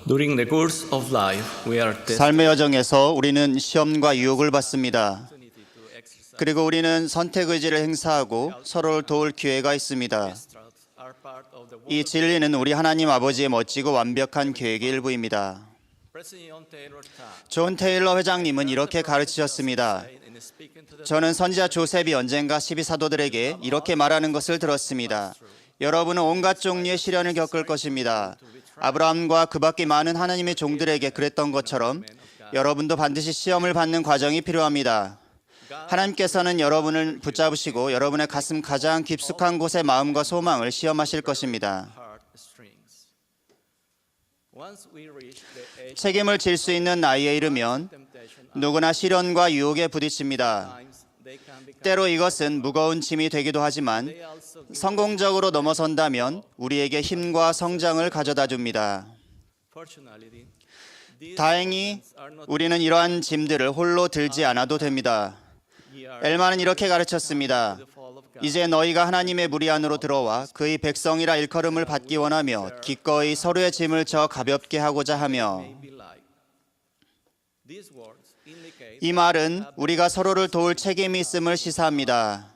During the course of life, we are tested 삶의 여정에서 우리는 시험과 유혹을 받습니다. to exercise 그리고 우리는 선택의지를 행사하고 서로를 도울 기회가 있습니다. struts are part of the 이 진리는 우리 하나님 아버지의 멋지고 완벽한 계획의 일부입니다. President John Taylor Tart 존 테일러 회장님은 이렇게 가르치셨습니다. in speaking to the 저는 선지자 조셉이 언젠가 12사도들에게 이렇게 말하는 것을 들었습니다. 여러분은 온갖 종류의 시련을 겪을 것입니다. 아브라함과 그 밖에 많은 하나님의 종들에게 그랬던 것처럼 여러분도 반드시 시험을 받는 과정이 필요합니다. 하나님께서는 여러분을 붙잡으시고 여러분의 가슴 가장 깊숙한 곳의 마음과 소망을 시험하실 것입니다. heart strings. Once we reach the age 책임을 질 수 있는 나이에 이르면 of temptation, 누구나 시련과 유혹에 부딪힙니다. times they can become 때로 이것은 무거운 짐이 되기도 하지만 they also give 성공적으로 넘어선다면 우리에게 힘과 성장을 가져다 줍니다. fortunately these 다행히 are not 우리는 이러한 짐들을 홀로 들지 않아도 됩니다. ye are 엘마는 이렇게 가르쳤습니다. the fall of God. 이제 너희가 하나님의 무리 안으로 들어와 그의 백성이라 일컬음을 받기 원하며 기꺼이 서로의 짐을 져 가볍게 하고자 하며 May be like. These words indicate 이 말은 우리가 서로를 도울 책임이 있음을 시사합니다.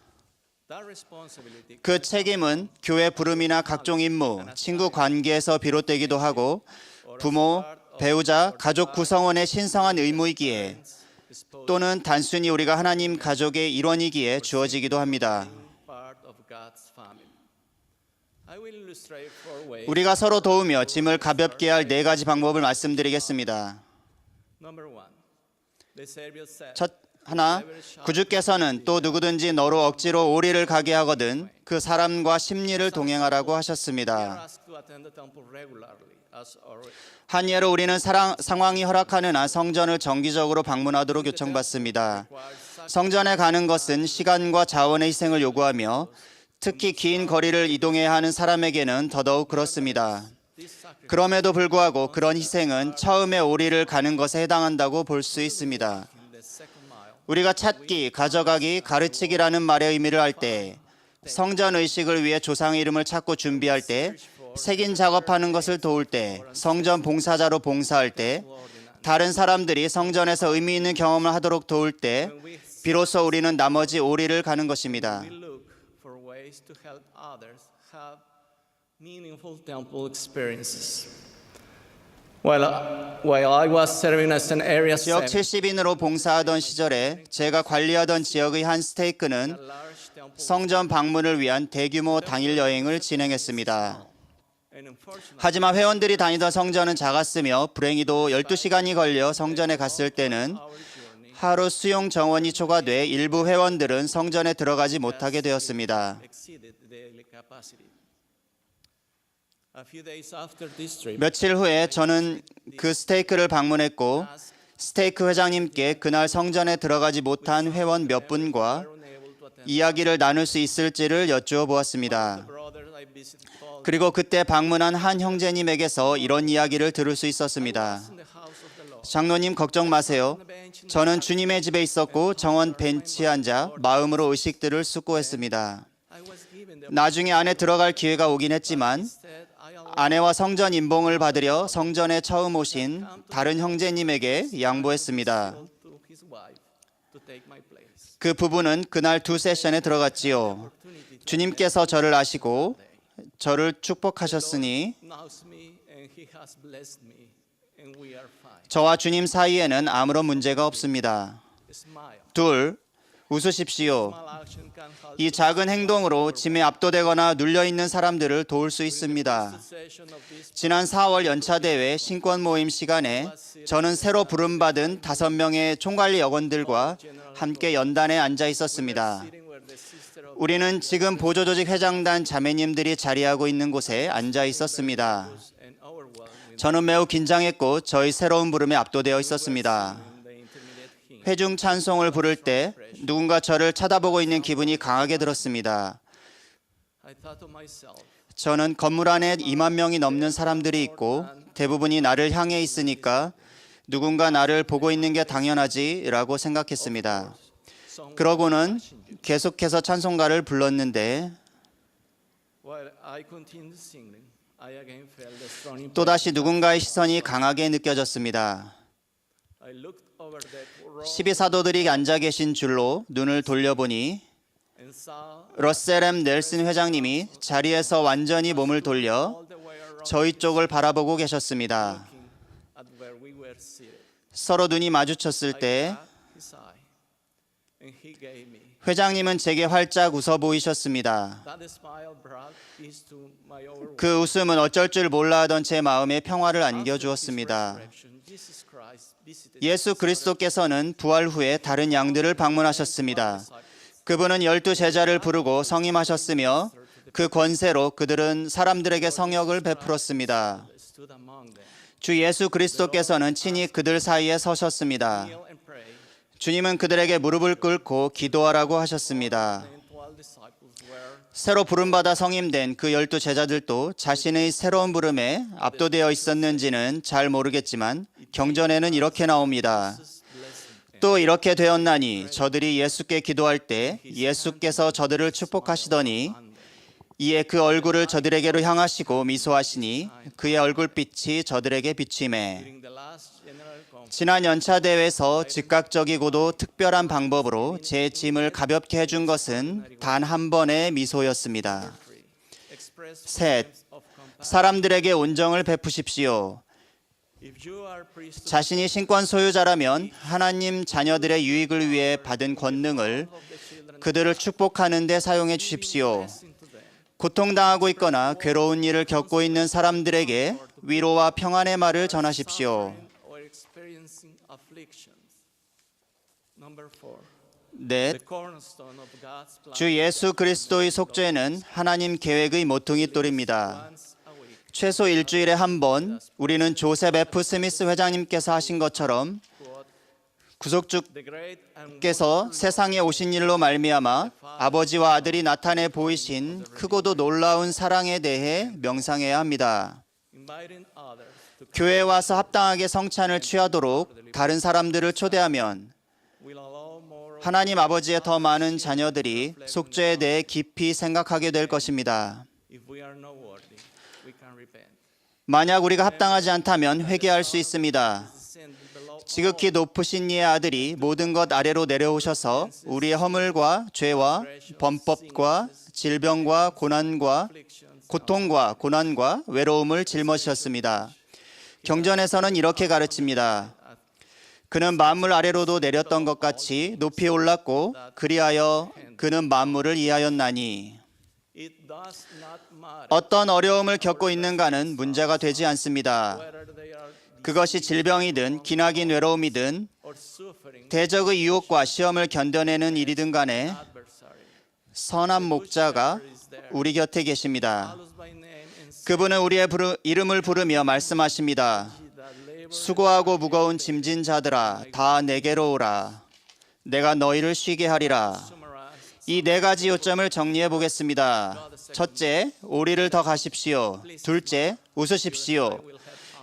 that responsibility 그 책임은 교회 부름이나 각종 임무, 친구 관계에서 비롯되기도 하고 부모, 배우자, 가족 구성원의 신성한 의무이기에 또는 단순히 우리가 하나님 가족의 일원이기에 주어지기도 합니다. part of God's family. I will illustrate four ways. 우리가 서로 도우며 짐을 가볍게 할 네 가지 방법을 말씀드리겠습니다. Number one, the Savior said, 하나, 구주께서는 또 누구든지 너로 억지로 오리를 가게 하거든 그 사람과 심리를 동행하라고 "We are 하셨습니다. asked to attend the temple regularly, as our 한 예로 우리는 상황이 허락하는 한 성전을 정기적으로 방문하도록 요청받습니다. 성전에 가는 것은 시간과 자원의 희생을 요구하며 특히 긴 거리를 이동해야 하는 사람에게는 더더욱 그렇습니다. 그럼에도 불구하고 그런 희생은 처음에 오리를 가는 것에 해당한다고 볼 수 있습니다. in the second mile. 우리가 찾기, 가져가기, 가르치기라는 말의 의미를 할 때, 성전 의식을 위해 조상의 이름을 찾고 준비할 때, 색인 작업하는 것을 도울 때, 성전 봉사자로 봉사할 때, 다른 사람들이 성전에서 의미 있는 경험을 하도록 도울 때, 비로소 우리는 나머지 오리를 가는 것입니다. We look for ways to help others have meaningful temple experiences. While I was serving as an area 지역 7, 70인으로 봉사하던 시절에 제가 관리하던 지역의 한 스테이크는 large temple, 성전 방문을 위한 대규모 당일 여행을 진행했습니다. and unfortunately, 하지만 회원들이 다니던 성전은 작았으며 불행히도 12시간이 걸려 성전에 갔을 때는 our journey 하루 수용 정원이 초과돼 일부 회원들은 성전에 들어가지 못하게 되었습니다. exceeded the daily capacity. A few days after this trip, 며칠 후에 저는 그 스테이크를 방문했고 스테이크 회장님께 그날 성전에 들어가지 못한 회원 몇 분과 unable to attend, 이야기를 나눌 수 있을지를 여쭈어 보았습니다. brothers I visited called 그리고 그때 방문한 한 형제님에게서 이런 이야기를 들을 수 있었습니다. in the house of the Lord. 장로님 걱정 마세요. 저는 주님의 집에 있었고 정원 벤치에 앉아 마음으로 의식들을 숙고했습니다. I was given the 나중에 안에 들어갈 기회가 오긴 했지만 instead I allowed 아내와 성전 임봉을 받으려 성전에 처음 오신 다른 형제님에게 양보했습니다. to his wife to take my place. 그 부부는 그날 두 세션에 들어갔지요. 주님께서 저를 아시고 저를 축복하셨으니 Knows me and he has blessed me and we are fine. 저와 주님 사이에는 아무런 문제가 없습니다. Smile. 둘, 웃으십시오. Small action can help 이 작은 행동으로 짐에 압도되거나 눌려있는 사람들을 도울 수 있습니다. session of this 지난 4월 연차 대회 신권 모임 시간에 저는 새로 부름받은 5명의 총관리 역원들과 함께 연단에 앉아 있었습니다. sitting where the sister of 우리는 지금 보조조직 회장단 자매님들이 자리하고 있는 곳에 앉아 있었습니다. and overwhelmed 저는 매우 긴장했고 저희 새로운 부름에 압도되어 있었습니다. in the intermediate hymn. 회중 찬송을 부를 때 누군가 저를 쳐다보고 있는 기분이 강하게 들었습니다. I thought to myself, 저는 건물 안에 2만 명이 넘는 사람들이 있고 대부분이 나를 향해 있으니까 누군가 나를 보고 있는 게 당연하지라고 생각했습니다. 그러고는 계속해서 찬송가를 불렀는데 while I continued singing, I again felt a strong impression. 또다시 누군가의 시선이 강하게 느껴졌습니다. I looked over that row 12사도들이 앉아 계신 줄로 눈을 돌려보니 and saw 러셀 M. 넬슨 회장님이 자리에서 완전히 몸을 돌려 all the way around 저희 쪽을 바라보고 계셨습니다. looking at where we were seated. 서로 눈이 마주쳤을 I 때 caught his eye, and he gave me 회장님은 제게 활짝 웃어 보이셨습니다. that smile brought peace to my overwhelmed 그 웃음은 어쩔 줄 몰라 하던 제 마음에 평화를 안겨주었습니다. Jesus Christ visited 예수 그리스도께서는 부활 후에 다른 양들을 방문하셨습니다. 그분은 12제자를 부르고 성임하셨으며 그 권세로 그들은 사람들에게 성역을 베풀었습니다. stood among them. 주 예수 그리스도께서는 친히 그들 사이에 서셨습니다. Kneel and pray. 주님은 그들에게 무릎을 꿇고 기도하라고 하셨습니다. And 12 disciples were 새로 부름받아 성임된 그 12제자들도 자신의 새로운 부름에 압도되어 있었는지는 잘 모르겠지만 경전에는 이렇게 나옵니다. blessing them. 또 이렇게 되었나니 저들이 예수께 기도할 때 예수께서 저들을 축복하시더니 이에 그 얼굴을 저들에게로 향하시고 미소하시니 그의 얼굴빛이 저들에게 비추매. During the last general conference, 지난 연차 대회에서 즉각적이고도 특별한 방법으로 제 짐을 가볍게 해준 것은 단 한 번의 미소였습니다. expressed 셋, feelings of compassion. 사람들에게 온정을 베푸십시오. If you are priest 자신이 신권 소유자라면 하나님 자녀들의 유익을 위해 받은 권능을 of the children, 그들을 축복하는 데 사용해 주십시오. blessing to them. 고통당하고 있거나 괴로운 일을 겪고 있는 사람들에게 위로와 평안의 말을 전하십시오. Or experiencing afflictions. Number 4. 넷, The cornerstone of God's plan. 주 예수 그리스도의 속죄는 하나님 계획의 모퉁이 돌입니다. Once a week, 최소 일주일에 한 번 우리는 조셉 F. 스미스 회장님께서 하신 것처럼 quote, 구속주께서 the great and 세상에 오신 일로 말미암아 아버지와 아들이 나타내 보이신 크고도 놀라운 사랑에 대해 명상해야 합니다. inviting others to 교회에 와서 합당하게 성찬을 취하도록 다른 사람들을 초대하면 will allow more of 하나님 아버지의 더 많은 자녀들이 속죄에 대해 깊이 생각하게 될 것입니다. if we are not worthy, we can repent. 만약 우리가 합당하지 않다면 회개할 수 있습니다. Descend below 지극히 높으신 이의 아들이 모든 것 아래로 내려오셔서 우리의 허물과 죄와 범법과 질병과 고난과 afflictions. 고통과 고난과 외로움을 짊어지셨습니다. 경전에서는 이렇게 가르칩니다. 그는 만물 아래로도 내렸던 것 같이 높이 올랐고 그리하여 그는 만물을 이하였나니. It does not matter 어떤 어려움을 겪고 있는가는 문제가 되지 않습니다. whether they are 그것이 질병이든 기나긴 외로움이든 or suffering 대적의 유혹과 시험을 견뎌내는 일이든 간에 adversary. 선한 목자가 우리 곁에 계십니다. Call us by name and say 그분은 우리의 이름을 부르며 말씀하십니다. that labor 수고하고 무거운 짐진 자들아 다 내게로 오라. 내가 너희를 쉬게 하리라. summarized. 이 네 가지 요점을 정리해 보겠습니다. 첫째, 오리를 더 가십시오. 둘째, 웃으십시오.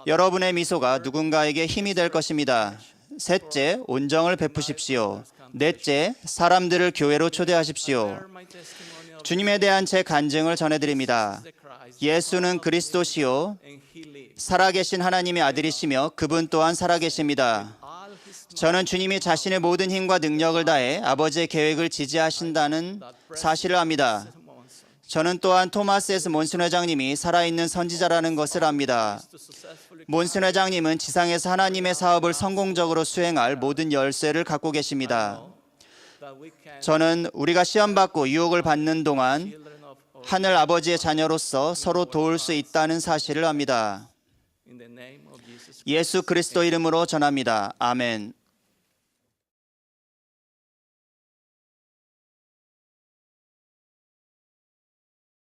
여러분의 미소가 누군가에게 힘이 될 것입니다. 셋째, 온정을 베푸십시오. 넷째, 사람들을 교회로 초대하십시오. Share my testimony of 주님에 대한 제 간증을 전해드립니다. the Christ 예수는 그리스도시요 and He lives. 살아계신 하나님의 아들이시며 그분 또한 살아계십니다. All His 저는 주님이 자신의 모든 힘과 능력을 다해 아버지의 계획을 지지하신다는 사실을 압니다. Monson 저는 또한 토마스 S. 몬슨 회장님이 살아있는 선지자라는 것을 압니다. to successfully 몬슨 회장님은 지상에서 하나님의 사업을 성공적으로 수행할 모든 열쇠를 갖고 계십니다. that we can 저는 우리가 시험받고 유혹을 받는 동안 children of 하늘 아버지의 자녀로서 서로 도울 수 있다는 사실을 압니다. in the name of Jesus. 예수 그리스도 이름으로 전합니다. 아멘.